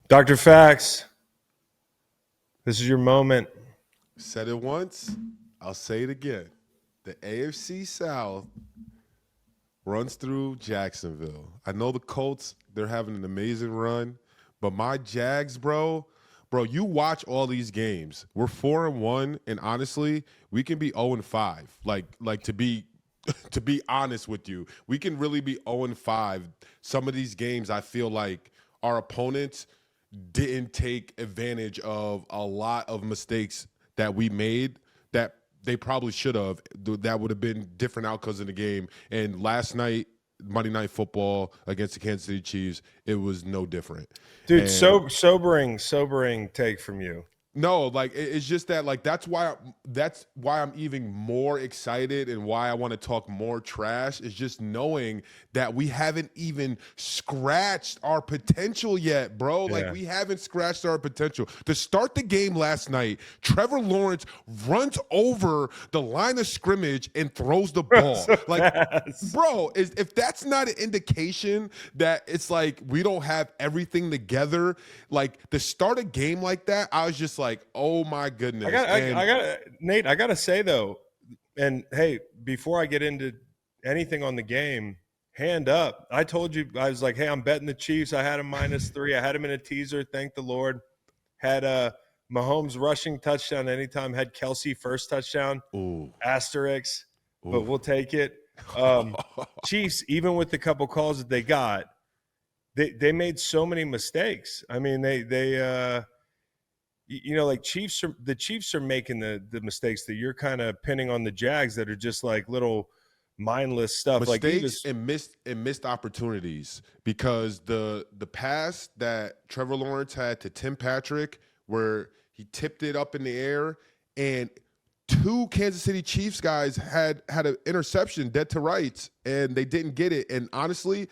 Dr. Fax, this is your moment. Said it once, I'll say it again. The AFC South runs through Jacksonville. I know the Colts, they're having an amazing run, but my Jags, bro, you watch all these games. We're 4-1, and honestly, we can be 0-5. Like to be to be honest with you, we can really be 0-5. Some of these games, I feel like our opponents didn't take advantage of a lot of mistakes that we made that they probably should have. That would have been different outcomes in the game. And last night, Monday Night Football against the Kansas City Chiefs, it was no different. Dude, And sobering take from you. no, like it's just that, like that's why I'm even more excited and why I want to talk more trash is just knowing that we haven't even scratched our potential yet, bro. Yeah. Like we haven't scratched our potential. To start the game last night, Trevor Lawrence runs over the line of scrimmage and throws the ball. So like, fast. bro, if that's not an indication that it's like we don't have everything together, like to start a game like that, I was just like, oh my goodness. Nate, I gotta say though, and hey, before I get into anything on the game, hand up. I told you, I was like, hey, I'm betting the Chiefs. I had him -3. I had him in a teaser. Thank the Lord. Had Mahomes rushing touchdown anytime. Had Kelsey first touchdown. Ooh. Asterisk, Ooh. but we'll take it. Chiefs, even with the couple calls that they got, they made so many mistakes. I mean, they like the Chiefs are making the mistakes that you're kind of pinning on the Jags that are just like little mindless stuff. Mistakes and missed opportunities, because the pass that Trevor Lawrence had to Tim Patrick where he tipped it up in the air and two Kansas City Chiefs guys had an interception dead to rights and they didn't get it. And honestly,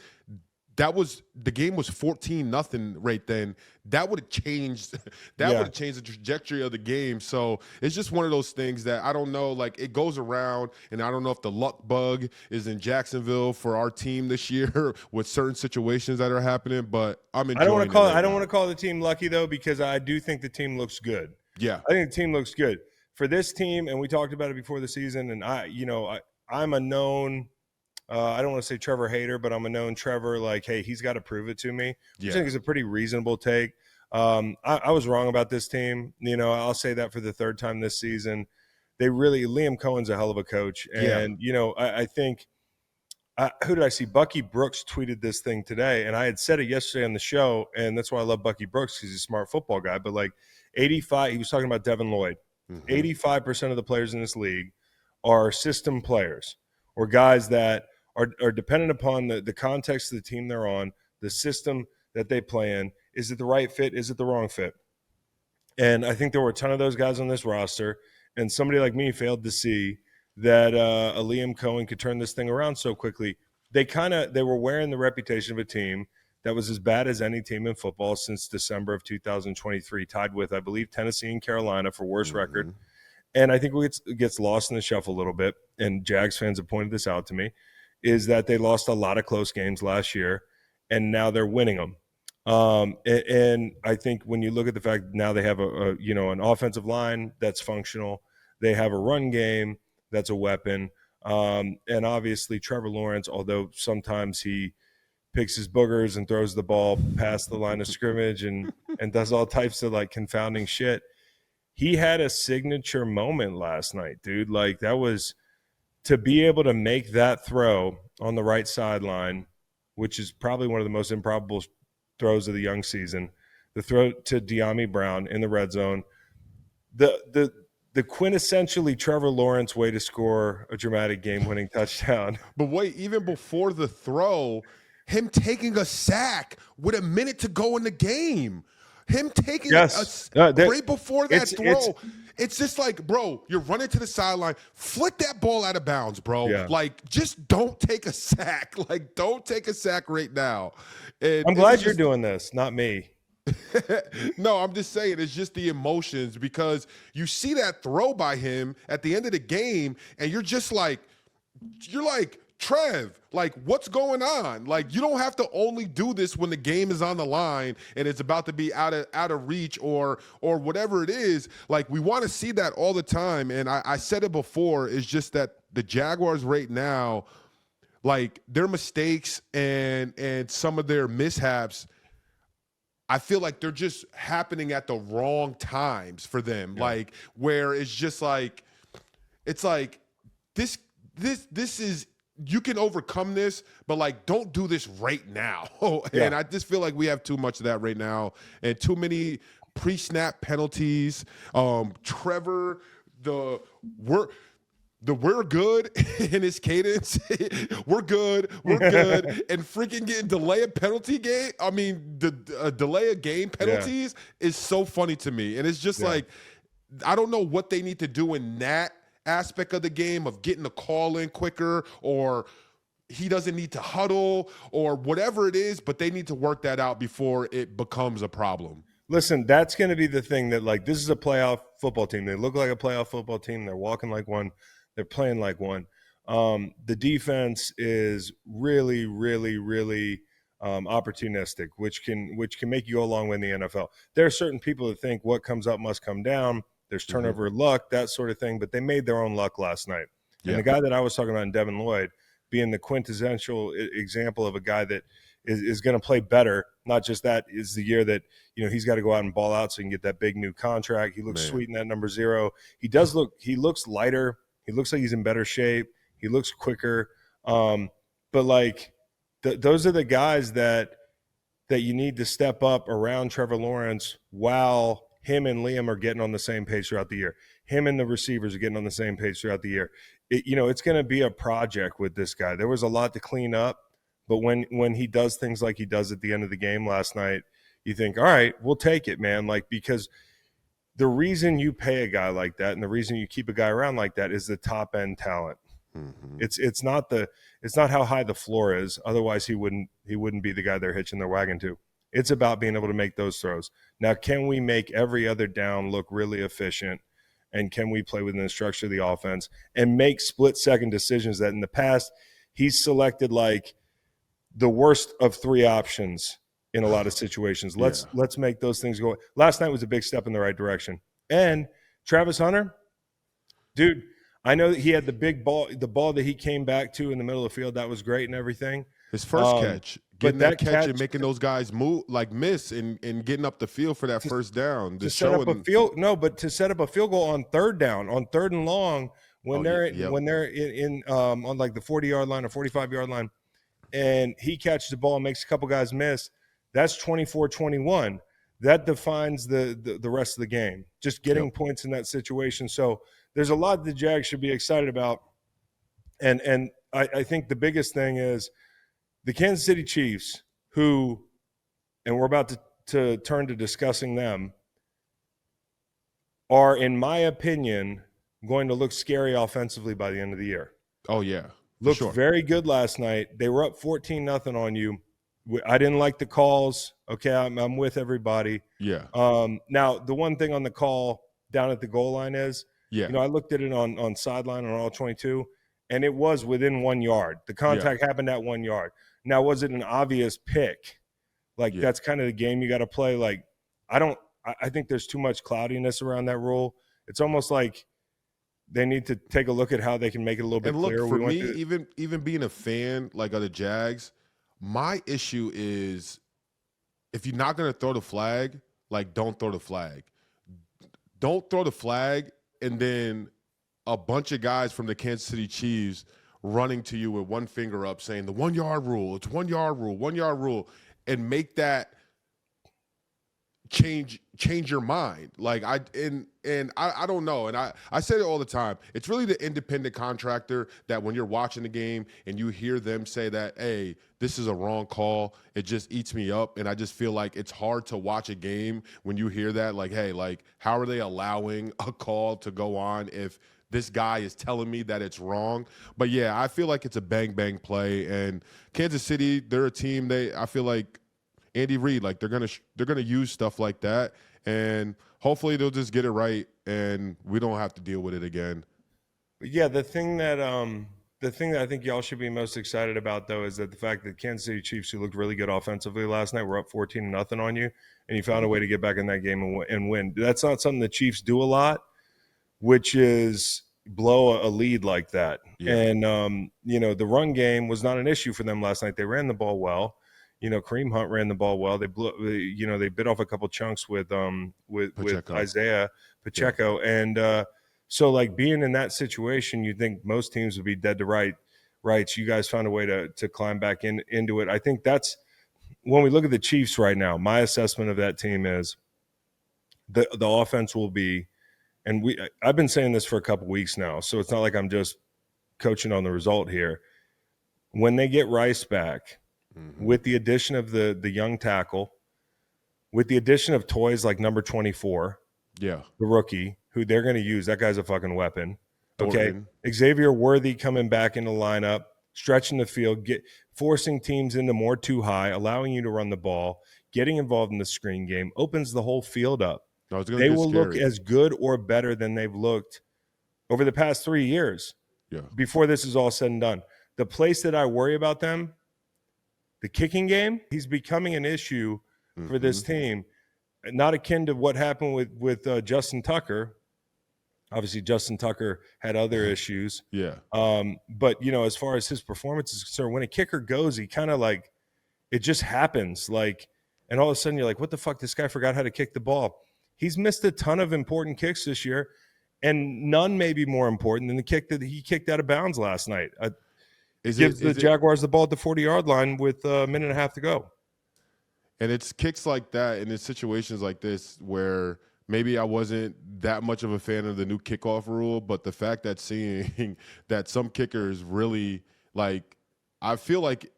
the game was 14-0 right then. That would have changed. Would have changed the trajectory of the game. So it's just one of those things that I don't know. Like it goes around, and I don't know if the luck bug is in Jacksonville for our team this year with certain situations that are happening. But I'm enjoying. I don't want to call the team lucky though, because I do think the team looks good. Yeah, I think the team looks good for this team, and we talked about it before the season. And I'm a known. I don't want to say Trevor hater, but I'm a known Trevor. Like, hey, he's got to prove it to me. I think it's a pretty reasonable take. I was wrong about this team. I'll say that for the third time this season. Liam Cohen's a hell of a coach. And, I think who did I see? Bucky Brooks tweeted this thing today, and I had said it yesterday on the show, and that's why I love Bucky Brooks, because he's a smart football guy. But like 85, he was talking about Devin Lloyd. 85% of the players in this league are system players, or guys that are dependent upon the context of the team they're on, the system that they play in. Is it the right fit? Is it the wrong fit? And I think there were a ton of those guys on this roster, and somebody like me failed to see that a Liam Cohen could turn this thing around so quickly. They were wearing the reputation of a team that was as bad as any team in football since December of 2023, tied with, I believe, Tennessee and Carolina for worst record. And I think what gets lost in the shuffle a little bit, and Jags fans have pointed this out to me, is that they lost a lot of close games last year, and now they're winning them. And I think when you look at the fact that now they have an offensive line that's functional, they have a run game that's a weapon, and obviously Trevor Lawrence, although sometimes he picks his boogers and throws the ball past the line of scrimmage and does all types of like confounding shit, he had a signature moment last night, dude. Like that was to be able to make that throw on the right sideline, which is probably one of the most improbable throws of the young season. The throw to De'Ami Brown in the red zone, the quintessentially Trevor Lawrence way to score a dramatic game-winning touchdown. But wait, even before the throw, him taking a sack with a minute to go in the game. Him taking right before that throw. It's just like, bro, you're running to the sideline, flick that ball out of bounds, bro. Yeah. Like, just don't take a sack. Like, don't take a sack right now. And I'm glad you're doing this, not me. No, I'm just saying it's just the emotions, because you see that throw by him at the end of the game, and you're just like, Trev, like, what's going on? Like, you don't have to only do this when the game is on the line and it's about to be out of reach or whatever it is. Like, we want to see that all the time. And I said it before, it's just that the Jaguars right now, like, their mistakes and some of their mishaps, I feel like they're just happening at the wrong times for them. Yeah. Like, where it's just like, it's like this is, you can overcome this, but like, don't do this right now. And I just feel like we have too much of that right now, and too many pre-snap penalties. Trevor, we're good in his cadence. we're good, and freaking getting delay a penalty game. I mean, the delay a game penalties is so funny to me, and it's just like, I don't know what they need to do in that aspect of the game of getting the call in quicker, or he doesn't need to huddle or whatever it is, but they need to work that out before it becomes a problem. Listen, that's going to be the thing that, like, this is a playoff football team. They look like a playoff football team. They're walking like one. They're playing like one. The defense is really, really, really opportunistic, which can make you go a long way in the NFL. There are certain people that think what comes up must come down. There's turnover luck, that sort of thing, but they made their own luck last night. And the guy that I was talking about in Devin Lloyd being the quintessential example of a guy that is going to play better. Not just that, is the year that, he's got to go out and ball out so he can get that big new contract. He looks sweet in that number 0. He looks lighter. He looks like he's in better shape. He looks quicker. But like those are the guys that you need to step up around Trevor Lawrence while him and Liam are getting on the same page throughout the year. Him and the receivers are getting on the same page throughout the year. It's going to be a project with this guy. There was a lot to clean up, but when he does things like he does at the end of the game last night, you think, all right, we'll take it, man. Like, because the reason you pay a guy like that and the reason you keep a guy around like that is the top end talent. Mm-hmm. It's not how high the floor is. Otherwise he wouldn't be the guy they're hitching their wagon to. It's about being able to make those throws. Now, can we make every other down look really efficient? And can we play within the structure of the offense and make split-second decisions that in the past he's selected like the worst of 3 options in a lot of situations. Let's make those things go. Last night was a big step in the right direction. And Travis Hunter, dude, I know that he had the big ball, the ball that he came back to in the middle of the field. That was great and everything. His first catch. Getting that catch and making those guys move, like miss, and getting up the field for that first down. To set up a field goal on third down, on 3rd and long, when they're in on like the 40-yard line or 45-yard line, and he catches the ball and makes a couple guys miss. That's 24-21. That defines the rest of the game. Just getting points in that situation. So there's a lot the Jags should be excited about, and I think the biggest thing is the Kansas City Chiefs, who, and we're about to turn to discussing them, are, in my opinion, going to look scary offensively by the end of the year. Oh, yeah. Looked very good last night. They were up 14-0 on you. I didn't like the calls. Okay, I'm with everybody. Yeah. Now, the one thing on the call down at the goal line is, I looked at it on sideline on all 22, and it was within 1 yard. The contact happened at 1 yard. Now, was it an obvious pick? Like, that's kind of the game you got to play. Like, I think there's too much cloudiness around that rule. It's almost like they need to take a look at how they can make it a little bit clearer. For me, even being a fan like of the Jags, my issue is if you're not going to throw the flag, like, don't throw the flag. Don't throw the flag, and then a bunch of guys from the Kansas City Chiefs running to you with one finger up saying the 1 yard rule, it's 1 yard rule, 1 yard rule, and make that change your mind. Like, I don't know. And I say it all the time. It's really the independent contractor that when you're watching the game and you hear them say that, hey, this is a wrong call, it just eats me up. And I just feel like it's hard to watch a game when you hear that. Like, hey, like, how are they allowing a call to go on if this guy is telling me that it's wrong? But yeah, I feel like it's a bang bang play. And Kansas City, they're a team. I feel like Andy Reid, like, they're gonna use stuff like that, and hopefully they'll just get it right, and we don't have to deal with it again. Yeah, the thing that the thing that I think y'all should be most excited about, though, is that the fact that Kansas City Chiefs, who looked really good offensively last night, were up 14-0 on you, and you found a way to get back in that game and win. That's not something the Chiefs do a lot, which is blow a lead like that. Yeah. And, the run game was not an issue for them last night. They ran the ball well. Kareem Hunt ran the ball well. They they bit off a couple chunks with Isaiah Pacheco. Yeah. And so, like, being in that situation, you'd think most teams would be dead to rights. You guys found a way to climb back into it. I think that's when we look at the Chiefs right now, my assessment of that team is the offense will be, and I've been saying this for a couple weeks now, so it's not like I'm just coaching on the result here. When they get Rice back, with the addition of the young tackle, with the addition of toys like number 24, the rookie, who they're going to use, that guy's a fucking weapon. Okay, Xavier Worthy coming back in the lineup, stretching the field, forcing teams into more too high, allowing you to run the ball, getting involved in the screen game, opens the whole field up. They will look as good or better than they've looked over the past 3 years. Yeah. Before this is all said and done, the place that I worry about them, the kicking game, he's becoming an issue for this team, not akin to what happened with Justin Tucker. Obviously, Justin Tucker had other issues. Yeah. But, as far as his performance is concerned, when a kicker goes, he kind of like, it just happens. Like, and all of a sudden you're like, what the fuck? This guy forgot how to kick the ball. He's missed a ton of important kicks this year, and none may be more important than the kick that he kicked out of bounds last night. Gives the Jaguars the ball at the 40-yard line with a minute and a half to go. And it's kicks like that, and it's situations like this where maybe I wasn't that much of a fan of the new kickoff rule, but the fact that seeing that some kickers really, like, I feel like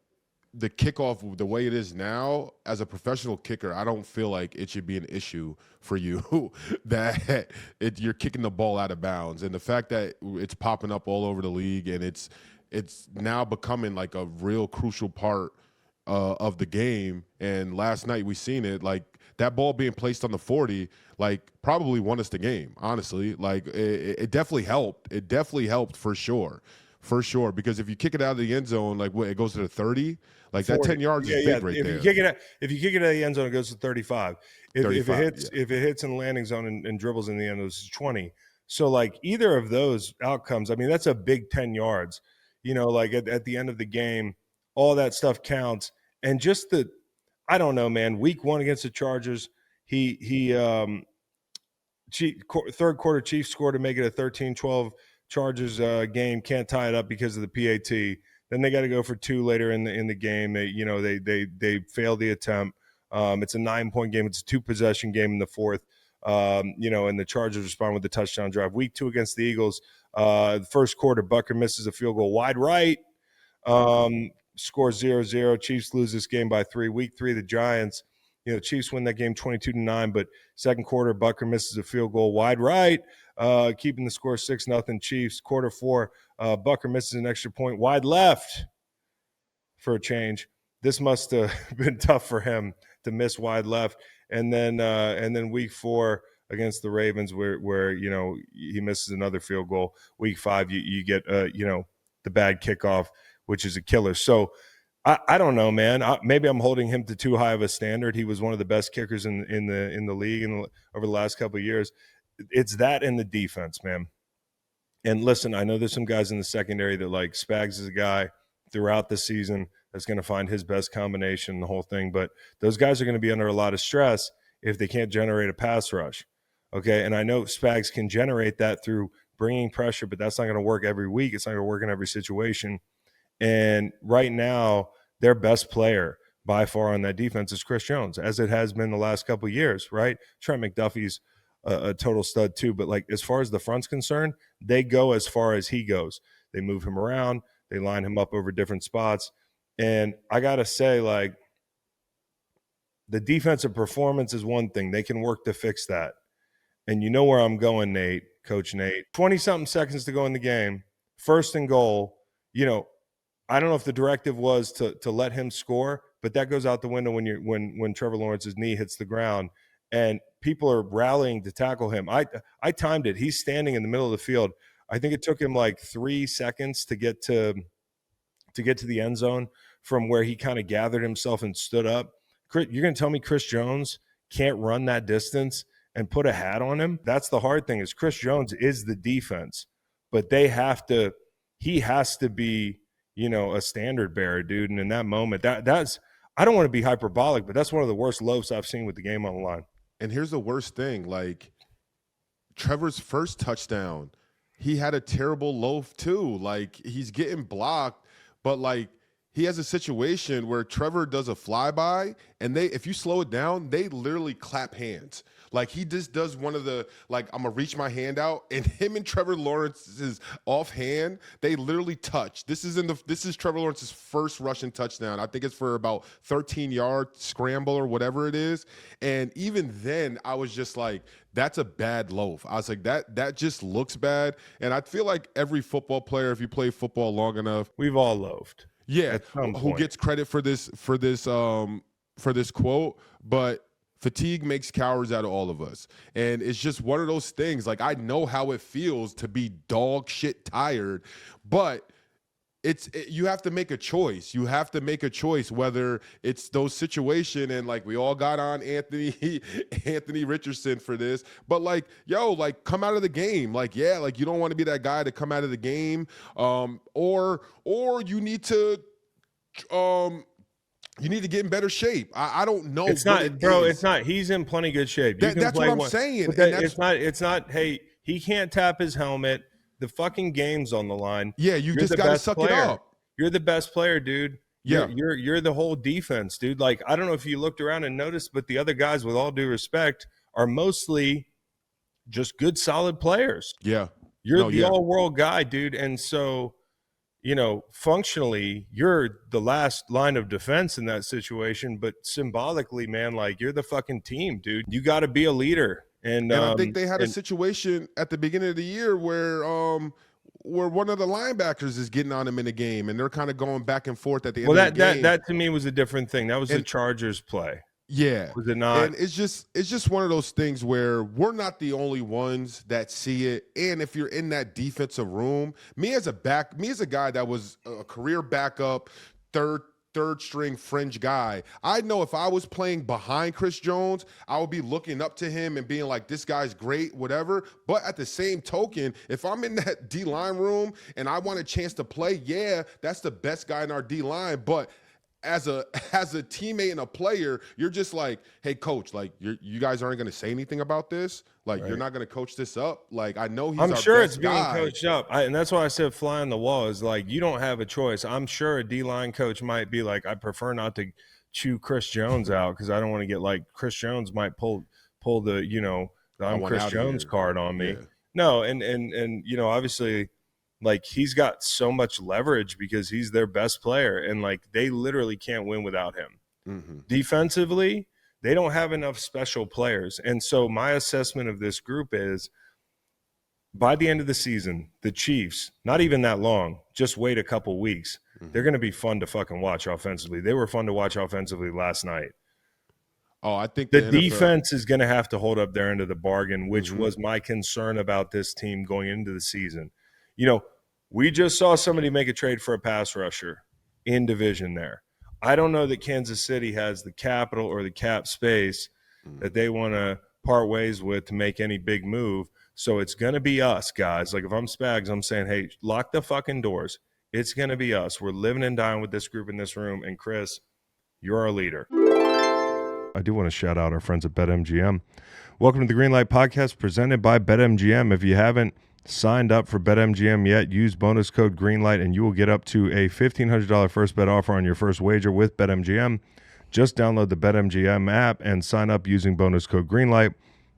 the kickoff, the way it is now, as a professional kicker, I don't feel like it should be an issue for you that you're kicking the ball out of bounds. And the fact that it's popping up all over the league, and it's now becoming like a real crucial part of the game. And last night we seen it, like, that ball being placed on the 40, like, probably won us the game, honestly. Like, it definitely helped. It definitely helped for sure. For sure, because if you kick it out of the end zone, like, it goes to the 30, like 40. That 10 yards is big right there. If you kick it out of the end zone, it goes to 35. If it hits in the landing zone and dribbles in the end, it's 20. So, like, either of those outcomes, I mean, that's a big 10 yards. Like, at the end of the game, all that stuff counts. And just I don't know, man. Week 1 against the Chargers, third quarter Chiefs scored to make it a 13-12 Chargers game. Can't tie it up because of the PAT. Then they got to go for 2 later in the game. They failed the attempt. It's a 9-point game. It's a 2-possession game in the fourth. And the Chargers respond with the touchdown drive. Week 2 against the Eagles, the first quarter, Bucker misses a field goal wide right. Scores 0-0. Chiefs lose this game by 3. Week 3, the Giants, Chiefs win that game 22-9, but second quarter, Bucker misses a field goal wide right, keeping the score 6-0 Chiefs. Quarter 4, Bucker misses an extra point wide left for a change. This must have been tough for him to miss wide left. And then week 4 against the Ravens, where he misses another field goal. Week 5, you get the bad kickoff, which is a killer. So I don't know, man. Maybe I'm holding him to too high of a standard. He was one of the best kickers in the league over the last couple of years. It's that and the defense, man. And listen, I know there's some guys in the secondary that, like, Spags is a guy throughout the season that's going to find his best combination, the whole thing. But those guys are going to be under a lot of stress if they can't generate a pass rush. Okay, and I know Spags can generate that through bringing pressure, but that's not going to work every week. It's not going to work in every situation. And right now, their best player by far on that defense is Chris Jones, as it has been the last couple of years, right? Trent McDuffie's a total stud too. But, like, as far as the front's concerned, they go as far as he goes. They move him around. They line him up over different spots. And I got to say, like, the defensive performance is one thing. They can work to fix that. And you know where I'm going, Nate, Coach Nate. 20-something seconds to go in the game. First and goal. I don't know if the directive was to let him score, but that goes out the window when Trevor Lawrence's knee hits the ground and people are rallying to tackle him. I timed it. He's standing in the middle of the field. I think it took him like 3 seconds to get to the end zone from where he kind of gathered himself and stood up. You're going to tell me Chris Jones can't run that distance and put a hat on him? That's the hard thing, is Chris Jones is the defense, but he has to be, a standard bearer, dude. And in that moment, that's, I don't want to be hyperbolic, but that's one of the worst loafs I've seen with the game on the line. And here's the worst thing, like Trevor's first touchdown, he had a terrible loaf too. Like, he's getting blocked, but like he has a situation where Trevor does a flyby, and if you slow it down, they literally clap hands. Like, he just does one of the, like, I'm going to reach my hand out, and him and Trevor Lawrence's offhand, they literally touch. This is Trevor Lawrence's first rushing touchdown. I think it's for about 13-yard scramble or whatever it is. And even then, I was just like, that's a bad loaf. I was like, that just looks bad. And I feel like every football player, if you play football long enough, we've all loafed. Yeah, who gets credit for this quote, but fatigue makes cowards out of all of us. And it's just one of those things. Like, I know how it feels to be dog shit tired, but you have to make a choice. You have to make a choice, whether it's those situations, and like we all got on Anthony Richardson for this, but like, yo, like, come out of the game. Like, yeah, like, you don't want to be that guy to come out of the game, or you need to get in better shape. I don't know. It's not, bro. It's not. He's in plenty good shape. That's what I'm saying. It's not. Hey, he can't tap his helmet. The fucking game's on the line. Yeah, you just got to suck it up. You're the best player, dude. Yeah, you're the whole defense, dude. Like, I don't know if you looked around and noticed, but the other guys, with all due respect, are mostly just good, solid players. Yeah, you're the all-world guy, dude, and so, functionally, you're the last line of defense in that situation, but symbolically, man, like, you're the fucking team, dude. You got to be a leader. And I think they had a situation at the beginning of the year where one of the linebackers is getting on him in the game, and they're kind of going back and forth at the end of the game. That to me was a different thing. That was the Chargers play. Yeah. Was it not? And it's just one of those things where we're not the only ones that see it. And if you're in that defensive room, me as a guy that was a career backup, third string fringe guy, I know if I was playing behind Chris Jones, I would be looking up to him and being like, this guy's great, whatever. But at the same token, if I'm in that D-line room and I want a chance to play, yeah, that's the best guy in our D-line. But as a teammate and a player, you're just like, hey, coach, like, you guys aren't going to say anything about this? Like, You're not going to coach this up? Like, I know I'm sure it's being coached up. And that's why I said fly on the wall is like, you don't have a choice. I'm sure a D-line coach might be like, I prefer not to chew Chris Jones out because I don't want to get like Chris Jones might pull the, the I'm Chris Jones card on me. Yeah. No, and obviously, like, he's got so much leverage because he's their best player, and like, they literally can't win without him. Mm-hmm. Defensively, they don't have enough special players. And so my assessment of this group is, by the end of the season, the Chiefs, not even that long, just wait a couple weeks. Mm-hmm. They're going to be fun to fucking watch offensively. They were fun to watch offensively last night. Oh, I think the defense is going to have to hold up their end of the bargain, which was my concern about this team going into the season. We just saw somebody make a trade for a pass rusher in division there. I don't know that Kansas City has the capital or the cap space that they want to part ways with to make any big move. So it's going to be us, guys. Like, if I'm Spags, I'm saying, hey, lock the fucking doors. It's going to be us. We're living and dying with this group in this room. And Chris, you're our leader. I do want to shout out our friends at BetMGM. Welcome to the Green Light Podcast presented by BetMGM. If you haven't signed up for BetMGM yet, use bonus code GREENLIGHT and you will get up to a $1,500 first bet offer on your first wager with BetMGM. Just download the BetMGM app and sign up using bonus code GREENLIGHT.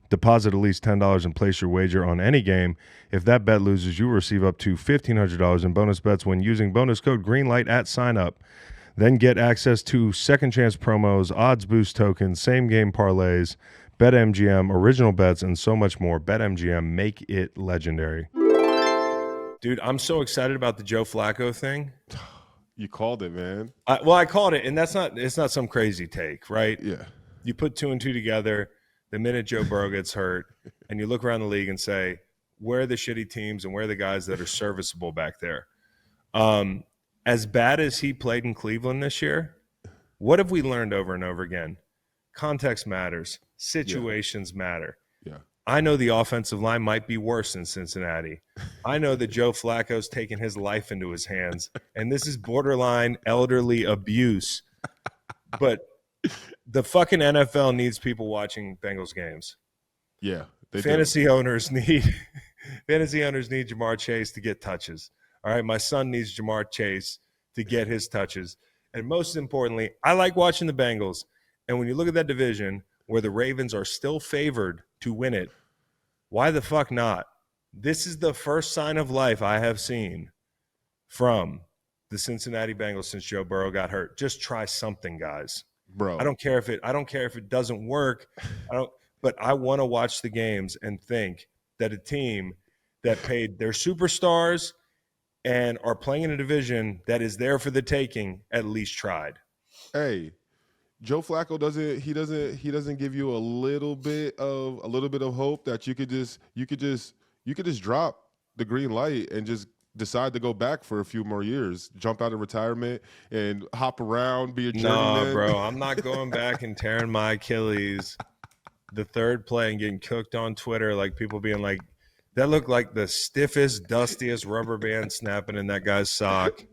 Deposit at least $10 and place your wager on any game. If that bet loses, you will receive up to $1,500 in bonus bets when using bonus code GREENLIGHT at sign up. Then get access to second chance promos, odds boost tokens, same game parlays, BetMGM, original bets, and so much more. BetMGM, make it legendary. Dude, I'm so excited about the Joe Flacco thing. You called it, man. I called it, and it's not some crazy take, right? Yeah. You put 2 and 2 together the minute Joe Burrow gets hurt, and you look around the league and say, where are the shitty teams and where are the guys that are serviceable back there. As bad as he played in Cleveland this year, what have we learned over and over again? Context matters. Situations matter. Yeah. I know the offensive line might be worse in Cincinnati. I know that Joe Flacco's taken his life into his hands, and this is borderline elderly abuse. But the fucking NFL needs people watching Bengals games. Yeah. Fantasy owners need Jamar Chase to get touches. All right, my son needs Jamar Chase to get his touches. And most importantly, I like watching the Bengals. And when you look at that division where the Ravens are still favored to win it, why the fuck not? This is the first sign of life I have seen from the Cincinnati Bengals since Joe Burrow got hurt. Just try something, guys. Bro. I don't care if it doesn't work. But I want to watch the games and think that a team that paid their superstars and are playing in a division that is there for the taking at least tried. Hey, Joe Flacco doesn't give you a little bit of hope that you could just drop the green light and just decide to go back for a few more years, jump out of retirement and hop around, be a journeyman. No, bro, I'm not going back and tearing my Achilles. The third play and getting cooked on Twitter, like people being like, that looked like the stiffest, dustiest rubber band snapping in that guy's sock.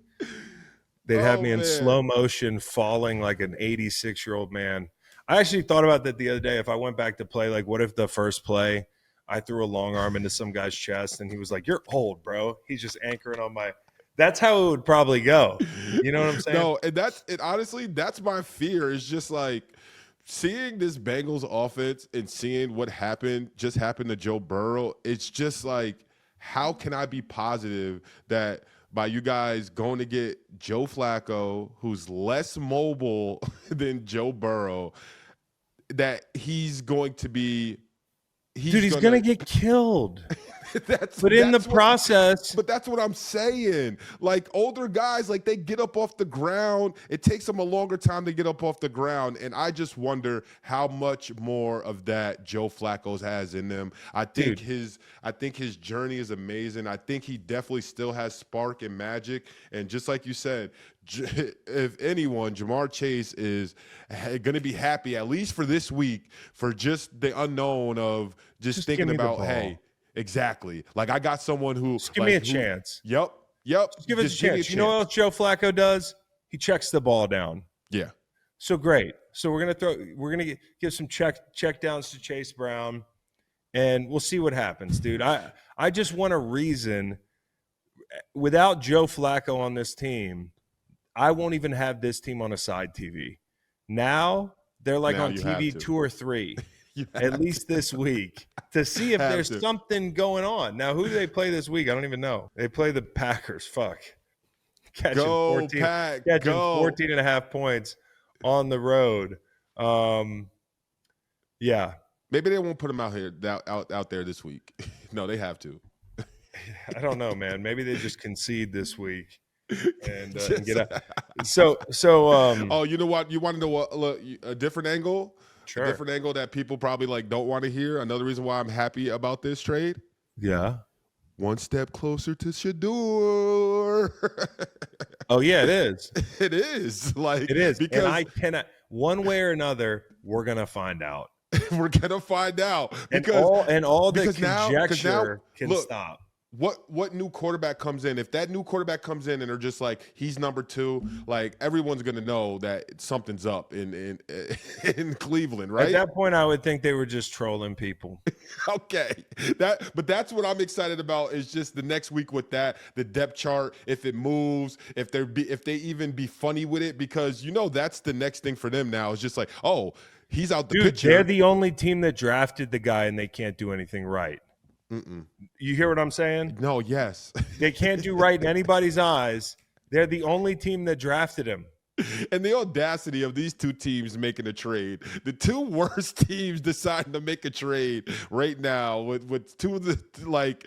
They'd have me in slow motion falling like an 86-year-old man. I actually thought about that the other day. If I went back to play, like what if the first play I threw a long arm into some guy's chest and he was like, you're old, bro. He's just anchoring on my – that's how it would probably go. You know what I'm saying? No, and honestly, that's my fear. Is just like – seeing this Bengals offense and seeing what just happened to Joe Burrow, it's just like, how can I be positive that by you guys going to get Joe Flacco, who's less mobile than Joe Burrow, that he's going to be – he's going to get killed. But that's what I'm saying. Like older guys, like they get up off the ground. It takes them a longer time to get up off the ground. And I just wonder how much more of that Joe Flacco has in them. I think his journey is amazing. I think he definitely still has spark and magic. And just like you said, if anyone, Jamar Chase is going to be happy, at least for this week, for just the unknown of just thinking about, hey, exactly. Like I got someone who just give me a chance. Yep. Just give us a chance. You know what else Joe Flacco does? He checks the ball down. Yeah. So great. So we're gonna give some check downs to Chase Brown, and we'll see what happens, dude. I just want a reason. Without Joe Flacco on this team, I won't even have this team on a side TV. Now they're like on TV 2 or 3. At least this week, to see if there's something going on. Now, who do they play this week? I don't even know. They play the Packers. Fuck. Catching 14 and a half points on the road. Yeah. Maybe they won't put them out there this week. No, they have to. I don't know, man. Maybe they just concede this week and get out. So. Oh, you know what? You want to know a different angle? Sure. A different angle that people probably like don't want to hear. Another reason why I'm happy about this trade. Yeah. One step closer to Shador. Oh yeah, it is. It is. Like it is. Because and I cannot, one way or another, we're gonna find out. We're gonna find out. Because all the conjecture can stop. What new quarterback comes in? If that new quarterback comes in and they're just like, he's number 2, like everyone's gonna know that something's up in Cleveland, right? At that point, I would think they were just trolling people. Okay, but that's what I'm excited about is just the next week with that, the depth chart, if it moves, if they even be funny with it, because that's the next thing for them now. It's just like, oh, he's out the picture. They're the only team that drafted the guy and they can't do anything right. Mm-mm. You hear what I'm saying? No, yes. They can't do right in anybody's eyes. They're the only team that drafted him. And the audacity of these two teams making a trade. The two worst teams deciding to make a trade right now with two of the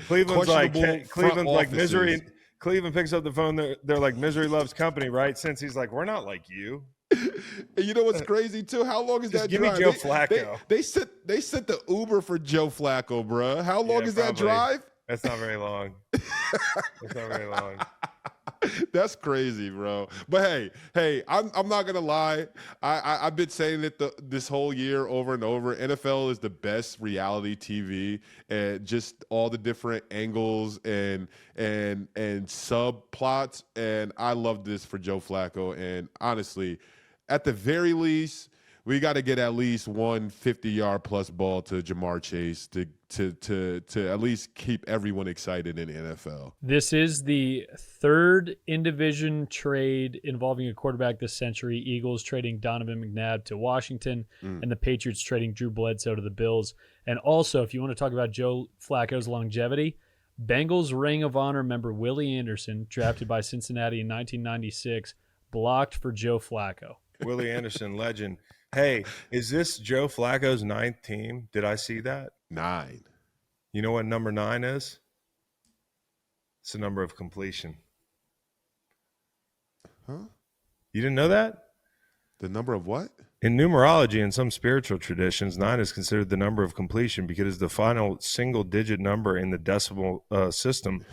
Cleveland's like misery. offices. Cleveland picks up the phone. They're like, misery loves company, right? Since he's like, we're not like you. And you know what's crazy too? How long is that drive? Give me Joe Flacco. They sent the Uber for Joe Flacco, bro. How long is that drive? That's not very long. That's not very long. That's crazy, bro. But hey, I'm not gonna lie. I've been saying it this whole year over and over. NFL is the best reality TV, and just all the different angles and subplots. And I love this for Joe Flacco. And honestly, at the very least, we got to get at least one 50-yard plus ball to Jamar Chase to at least keep everyone excited in the NFL. This is the third in-division trade involving a quarterback this century. Eagles trading Donovan McNabb to Washington, and the Patriots trading Drew Bledsoe to the Bills. And also, if you want to talk about Joe Flacco's longevity, Bengals Ring of Honor member Willie Anderson, drafted by Cincinnati in 1996, blocked for Joe Flacco. Willie Anderson, legend. Hey, is this Joe Flacco's 9th team? Did I see that? 9. You know what number 9 is? It's the number of completion. Huh? You didn't know that? The number of what? In numerology and some spiritual traditions, 9 is considered the number of completion because it's the final single-digit number in the decimal system,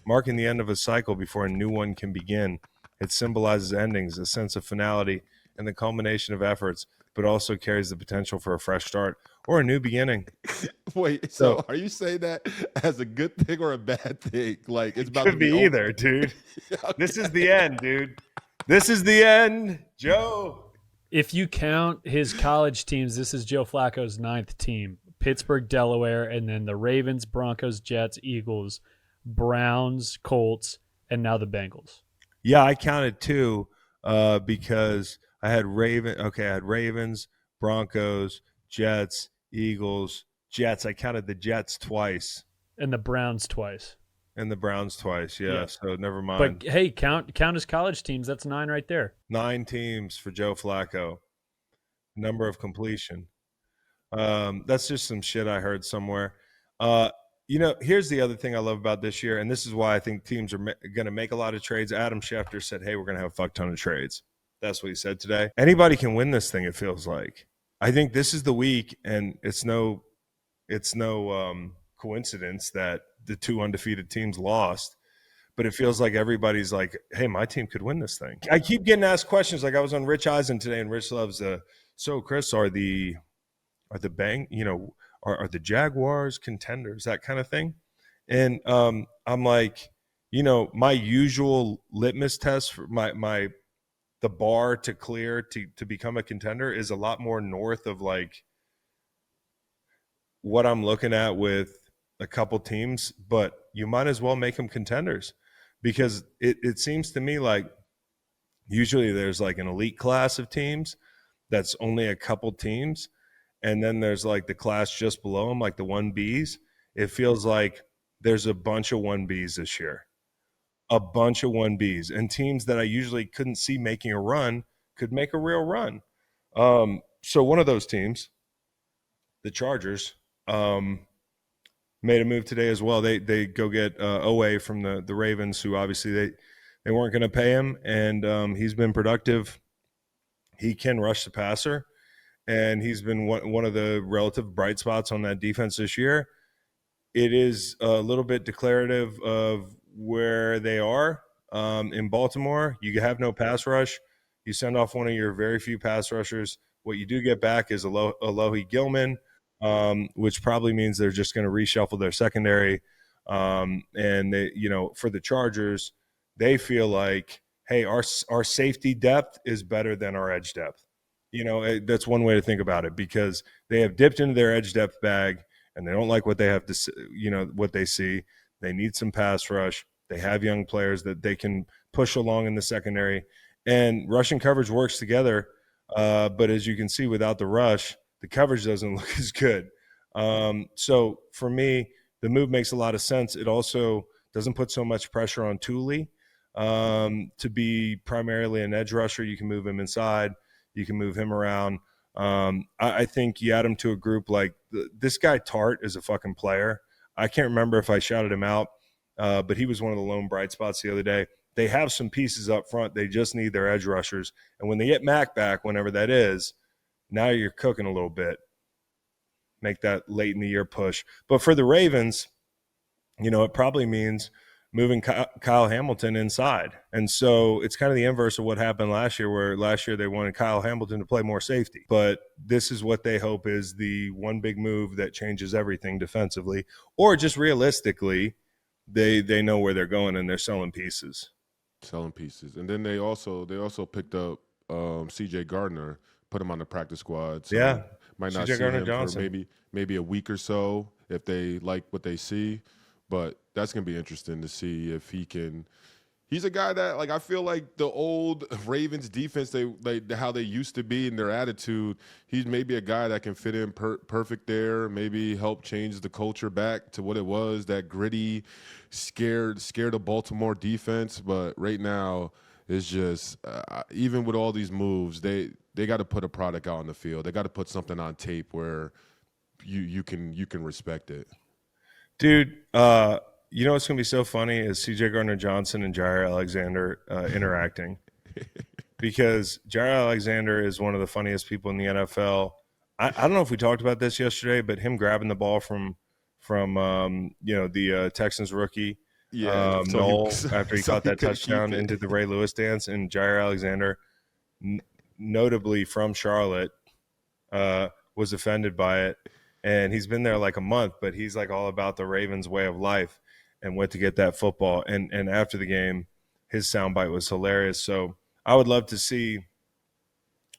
marking the end of a cycle before a new one can begin. It symbolizes endings, a sense of finality, and the culmination of efforts, but also carries the potential for a fresh start or a new beginning. Wait, so are you saying that as a good thing or a bad thing? Like, it's about Could be either, dude. Okay. This is the end, dude. This is the end, Joe. If you count his college teams, this is Joe Flacco's 9th team. Pittsburgh, Delaware, and then the Ravens, Broncos, Jets, Eagles, Browns, Colts, and now the Bengals. Yeah, I counted 2 because I had Ravens, Broncos, Jets, Eagles, Jets. I counted the Jets twice. And the Browns twice. And the Browns twice, yeah. So never mind. But hey, count his college teams. That's 9 right there. 9 teams for Joe Flacco. Number of completion. That's just some shit I heard somewhere. Here's the other thing I love about this year, and this is why I think teams are going to make a lot of trades. Adam Schefter said, hey, we're going to have a fuck ton of trades. That's what he said today. Anybody can win this thing, it feels like. I think this is the week, and it's no coincidence that the 2 undefeated teams lost. But it feels like everybody's like, hey, my team could win this thing. I keep getting asked questions. Like I was on Rich Eisen today, and Rich loves so Chris, are the Jaguars contenders, that kind of thing? And I'm like, my usual litmus test for the bar to clear to become a contender is a lot more north of like what I'm looking at with a couple teams, but you might as well make them contenders because it seems to me like usually there's like an elite class of teams that's only a couple teams, and then there's like the class just below them, like the 1Bs. It feels like there's a bunch of 1Bs this year. A bunch of 1Bs, and teams that I usually couldn't see making a run could make a real run. So one of those teams, the Chargers, made a move today as well. They go get Owe from the Ravens, who obviously they weren't going to pay him, and he's been productive. He can rush the passer, and he's been one of the relative bright spots on that defense this year. It is a little bit declarative of where they are in Baltimore. You have no pass rush. You send off one of your very few pass rushers. What you do get back is Alohi Gilman, which probably means they're just going to reshuffle their secondary. And they, for the Chargers, they feel like, hey, our safety depth is better than our edge depth. That's one way to think about it, because they have dipped into their edge depth bag and they don't like what they have to, what they see. They need some pass rush. They have young players that they can push along in the secondary, and rushing coverage works together. But as you can see, without the rush, the coverage doesn't look as good. So for me, the move makes a lot of sense. It also doesn't put so much pressure on Thule to be primarily an edge rusher. You can move him inside. You can move him around. I think you add him to a group like this guy Tart is a fucking player. I can't remember if I shouted him out, but he was one of the lone bright spots the other day. They have some pieces up front. They just need their edge rushers. And when they get Mac back, whenever that is, now you're cooking a little bit. Make that late in the year push. But for the Ravens, it probably means moving Kyle Hamilton inside. And so it's kind of the inverse of what happened last year, where last year they wanted Kyle Hamilton to play more safety. But this is what they hope is the one big move that changes everything defensively, or just realistically, they know where they're going and they're selling pieces. And then they also picked up CJ Gardner, put him on the practice squad. So Yeah. might not see him for maybe a week or so if they like what they see. But that's going to be interesting to see if he can. He's a guy that, like, I feel like the old Ravens defense, how they used to be in their attitude, he's maybe a guy that can fit in perfect there, maybe help change the culture back to what it was, that gritty, scared of Baltimore defense. But right now, it's just, even with all these moves, they got to put a product out on the field. They got to put something on tape where you can respect it. Dude, what's going to be so funny is CJ Gardner-Johnson and Jair Alexander interacting, because Jair Alexander is one of the funniest people in the NFL. I don't know if we talked about this yesterday, but him grabbing the ball from the Texans rookie, Noel, after he caught that touchdown into the Ray Lewis dance, and Jair Alexander, notably from Charlotte, was offended by it. And he's been there like a month, but he's like all about the Ravens way of life and went to get that football. And after the game, his soundbite was hilarious. So I would love to see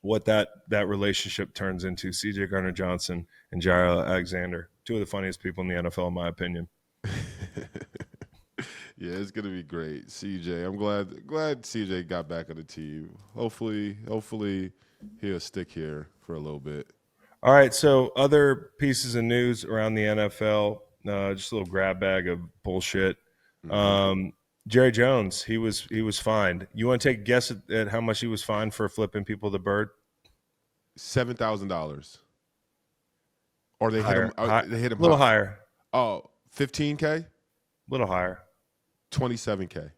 what that relationship turns into. CJ Gardner-Johnson and Jair Alexander, two of the funniest people in the NFL, in my opinion. Yeah, it's gonna be great. CJ, I'm glad CJ got back on the team. Hopefully he'll stick here for a little bit. All right, so other pieces of news around the NFL, just a little grab bag of bullshit. Jerry Jones, he was fined. You want to take a guess at how much he was fined for flipping people the bird? $7,000. Or they hit him. They hit him a little higher. Oh, $15K? A little higher. $27K.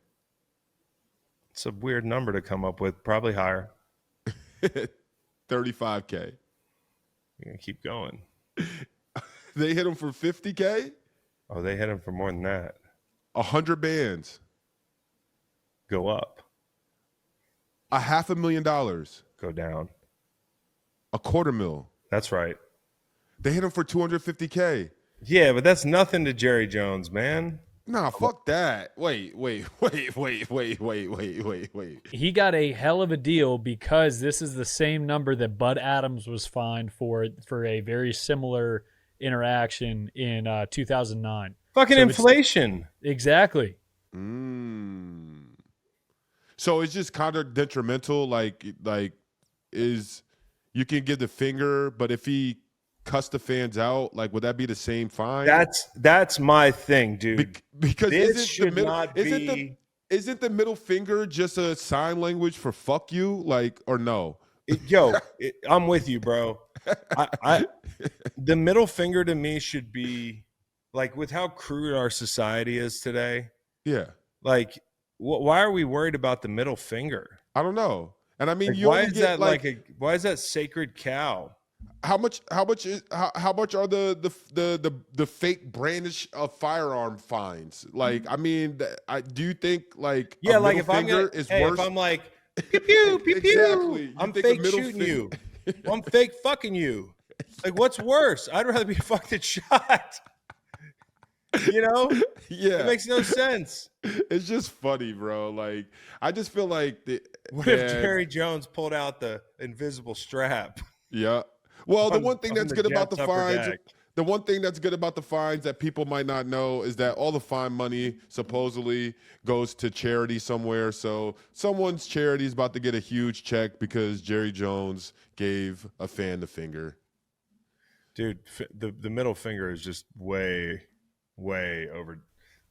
It's a weird number to come up with. Probably higher. $35K. You're going to keep going. They hit him for $50K? Oh, they hit him for more than that. 100 bands. Go up. $500,000. Go down. $250,000. That's right. They hit him for $250K. Yeah, but that's nothing to Jerry Jones, man. Nah, fuck that. Wait. He got a hell of a deal because this is the same number that Bud Adams was fined for a very similar interaction in 2009. Fucking so inflation. Exactly. So it's just kind of detrimental. Like is you can give the finger, but if he cuss the fans out, like, would that be the same fine? That's my thing, dude. Because isn't the middle finger just a sign language for fuck you, like, or no? I'm with you, bro. The middle finger to me should be like, with how crude our society is today. Yeah. Like, why are we worried about the middle finger? I don't know. And I mean, like, why is that sacred cow? How much are the fake brandish of firearm fines? Like, I mean, do you think like a like middle finger is worse? If I'm like pew pew pew pew, exactly. I'm fake shooting you. I'm fake fucking you. Like, what's worse? I'd rather be fucked and shot. Yeah, it makes no sense. It's just funny, bro. Like, I just feel like what if Jerry Jones pulled out the invisible strap? Yeah. Well, the one thing that's good about the fines that people might not know is that all the fine money supposedly goes to charity somewhere. So someone's charity is about to get a huge check because Jerry Jones gave a fan the finger. Dude, the middle finger is just way over.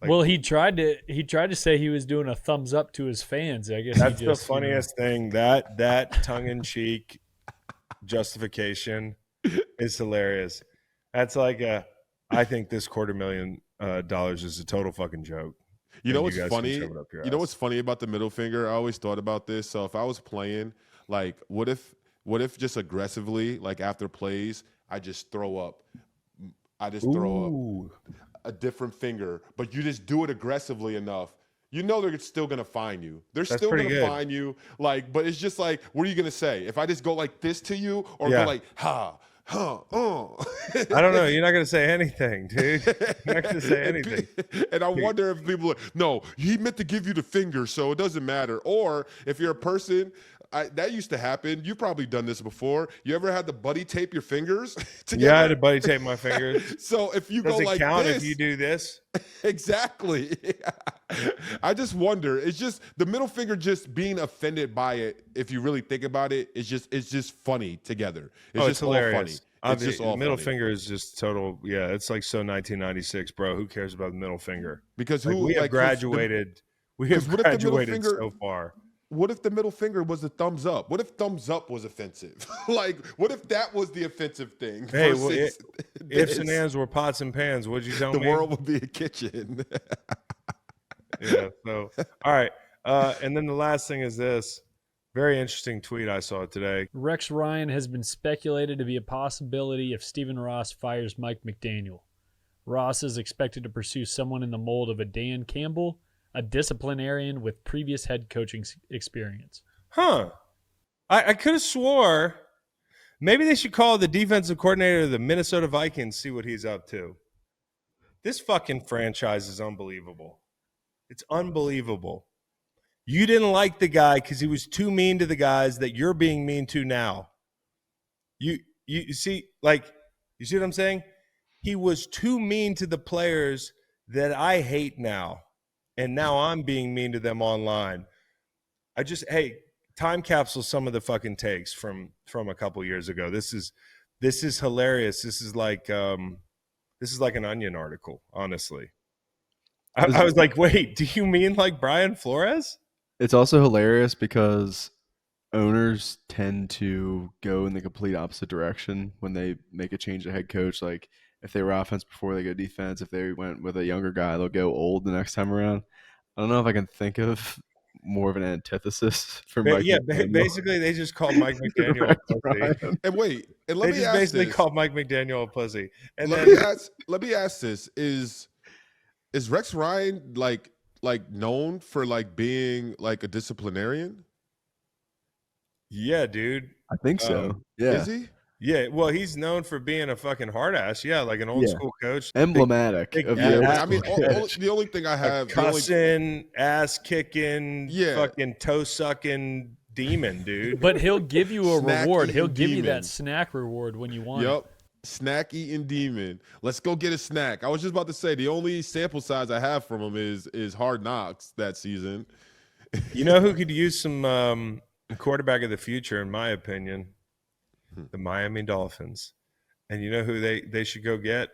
Like, well, he tried to say he was doing a thumbs up to his fans. I guess that's the funniest thing. That tongue-in-cheek justification is hilarious. That's like I think this $250,000 is a total fucking joke. You know what's funny? You know what's funny about the middle finger? I always thought about this. So if I was playing, like, what if just aggressively, like after plays, I just throw up. a different finger, but you just do it aggressively enough, you know they're still going to find you. They're still going to find you. Like, but it's just like, what are you going to say? If I just go like this to you or go like, ha, huh, I don't know. You're not going to say anything, dude. You're not going to say anything. And I wonder if people are, no, he meant to give you the finger, so it doesn't matter. Or if you're a person, that used to happen. You've probably done this before. You ever had to buddy tape your fingers together? Yeah, I had to buddy tape my fingers. So if you Does go it like count this, if you do this? Exactly. I just wonder. It's just the middle finger just being offended by it. If you really think about it, it's just funny together. It's just hilarious. All funny. It's just all the middle funny. finger is just total. Yeah, it's like so 1996, bro. Who cares about the middle finger? Because we have graduated. We have graduated so far. What if the middle finger was a thumbs up? What if thumbs up was offensive? Like, what if that was the offensive thing? Hey, well, ifs and ands were pots and pans. What'd you tell me? The world would be a kitchen. Yeah. So, all right. And then the last thing is this. Very interesting tweet I saw today. Rex Ryan has been speculated to be a possibility if Stephen Ross fires Mike McDaniel. Ross is expected to pursue someone in the mold of a Dan Campbell, a disciplinarian with previous head coaching experience. Huh. I could have swore maybe they should call the defensive coordinator of the Minnesota Vikings, see what he's up to. This fucking franchise is unbelievable. It's unbelievable. You didn't like the guy because he was too mean to the guys that you're being mean to now. You see, like, you see what I'm saying? He was too mean to the players that I hate now. And now I'm being mean to them online. Time capsule some of the fucking takes from a couple years ago. This is hilarious. This is like an Onion article, honestly. I was like, wait, do you mean like Brian Flores? It's also hilarious because owners tend to go in the complete opposite direction when they make a change to head coach. Like if they were offense before they go defense, if they went with a younger guy, they'll go old the next time around. I don't know if I can think of more of an antithesis for Mike McDaniel. Basically they just called Mike McDaniel a pussy. And wait, and let they me just ask basically this. called Mike McDaniel a pussy. And let me ask this: Is Rex Ryan like known for like being like a disciplinarian? Yeah, dude. I think so. Yeah. Is he? Yeah, well, he's known for being a fucking hard ass. Yeah, like an old school coach. Emblematic. The only thing I have, cussing, ass kicking, fucking toe sucking demon, dude. But he'll give you a reward. He'll give you demon. that snack reward when you want it. Yep. Snack eating demon. Let's go get a snack. I was just about to say the only sample size I have from him is Hard Knocks that season. You know who could use some quarterback of the future, in my opinion? The Miami Dolphins. And you know who they should go get?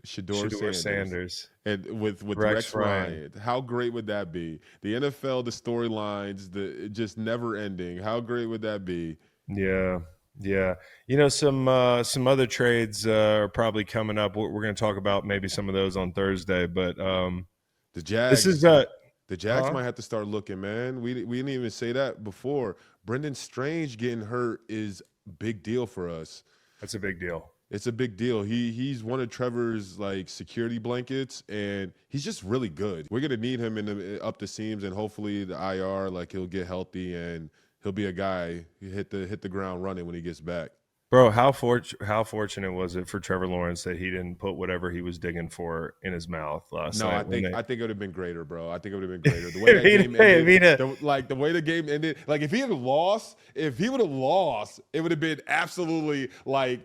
Shedeur Sanders. And with Rex Ryan. How great would that be? The NFL, the storylines, just never ending. How great would that be? Yeah. Yeah. You know, some other trades are probably coming up. We're going to talk about maybe some of those on Thursday, but the Jags. The Jags might have to start looking, man. We didn't even say that before. Brendan Strange getting hurt is a big deal for us. That's a big deal. It's a big deal. He's one of Trevor's like security blankets, and he's just really good. We're gonna need him up the seams, and hopefully the IR, like he'll get healthy and he'll be a guy who hit the ground running when he gets back. Bro, how fortunate was it for Trevor Lawrence that he didn't put whatever he was digging for in his mouth last night? I think it would have been greater, bro. I think it would have been greater. The way that game ended, the way the game ended, like if he would have lost, it would have been absolutely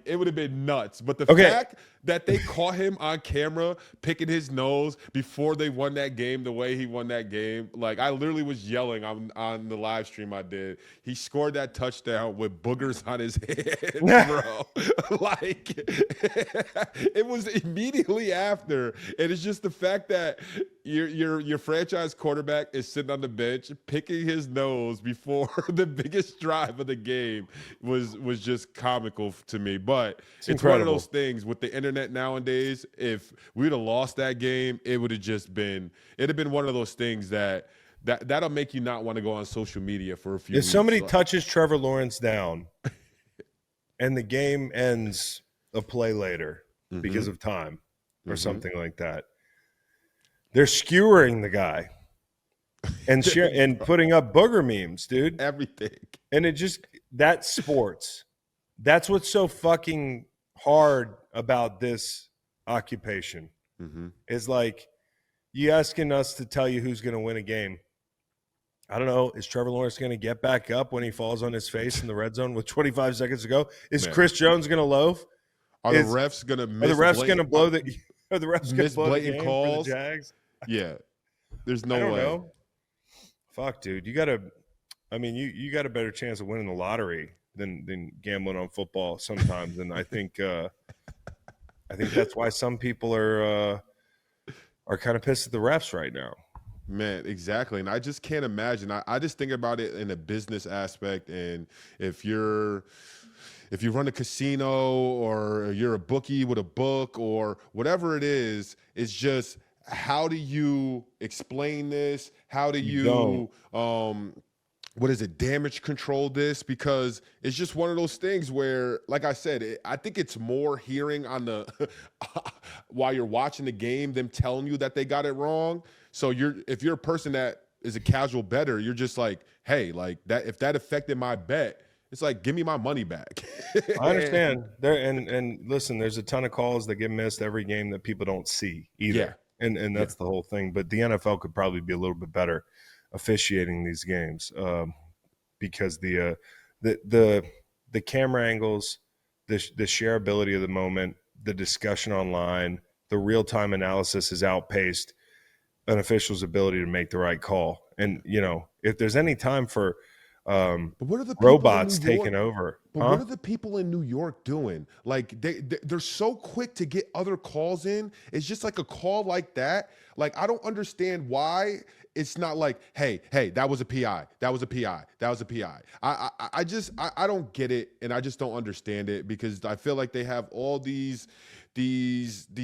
it would have been nuts. But the fact that they caught him on camera picking his nose before they won that game, the way he won that game, like I literally was yelling on the live stream I did. He scored that touchdown with boogers on his head, bro. Like it was immediately after. And it's just the fact that your franchise quarterback is sitting on the bench picking his nose before the biggest drive of the game was just comical to me. But it's one of those things with the internet nowadays. If we would have lost that game, it'd have been one of those things that'll make you not want to go on social media for a few weeks. If somebody touches Trevor Lawrence down and the game ends a play later because of time, or something like that. They're skewering the guy and putting up booger memes, dude. Everything. And that's sports. That's what's so fucking hard about this occupation is like you asking us to tell you who's going to win a game. I don't know. Is Trevor Lawrence going to get back up when he falls on his face in the red zone with 25 seconds to go? Is Chris Jones going to loaf? Are the refs going to miss? Are the refs going to blow the? Are the refs going to blow the game calls for the Jags? Yeah, there's no way. I don't know. Fuck, dude. You got you got a better chance of winning the lottery than gambling on football sometimes, and I think that's why some people are kind of pissed at the refs right now. Man, exactly. And I just can't imagine. I just think about it in a business aspect. And if you run a casino or you're a bookie with a book or whatever it is, it's just how do you explain this? How do you damage control this? Because it's just one of those things where, like I said, I think it's more hearing on the while you're watching the game, them telling you that they got it wrong. So if you're a person that is a casual bettor, you're just like, hey, like that. If that affected my bet, it's like, give me my money back. I understand. And listen, there's a ton of calls that get missed every game that people don't see either. Yeah. And that's the whole thing. But the NFL could probably be a little bit better officiating these games because the camera angles, the shareability of the moment, the discussion online, the real-time analysis has outpaced an official's ability to make the right call. And, if there's any time for but what are the robots taking over? But what are the people in New York doing? Like they're so quick to get other calls in. It's just like a call like that. Like, I don't understand why it's not like, hey, that was a PI. That was a PI. That was a PI. I don't get it, and I just don't understand it because I feel like they have all these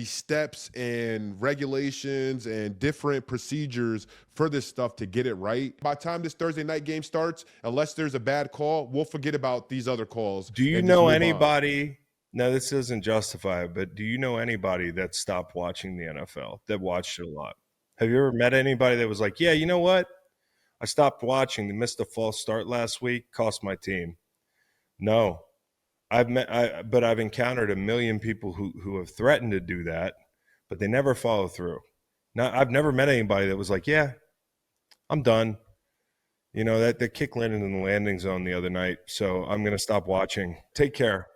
steps and regulations and different procedures for this stuff to get it right. By the time this Thursday night game starts, unless there's a bad call, we'll forget about these other calls. Do you know anybody? No, this doesn't justify it, but do you know anybody that stopped watching the NFL, that watched it a lot? Have you ever met anybody that was like, yeah, you know what? I stopped watching. They missed a false start last week, cost my team. No. But I've encountered a million people who have threatened to do that, but they never follow through. Now, I've never met anybody that was like, yeah, I'm done. That kick landed in the landing zone the other night, so I'm going to stop watching. Take care.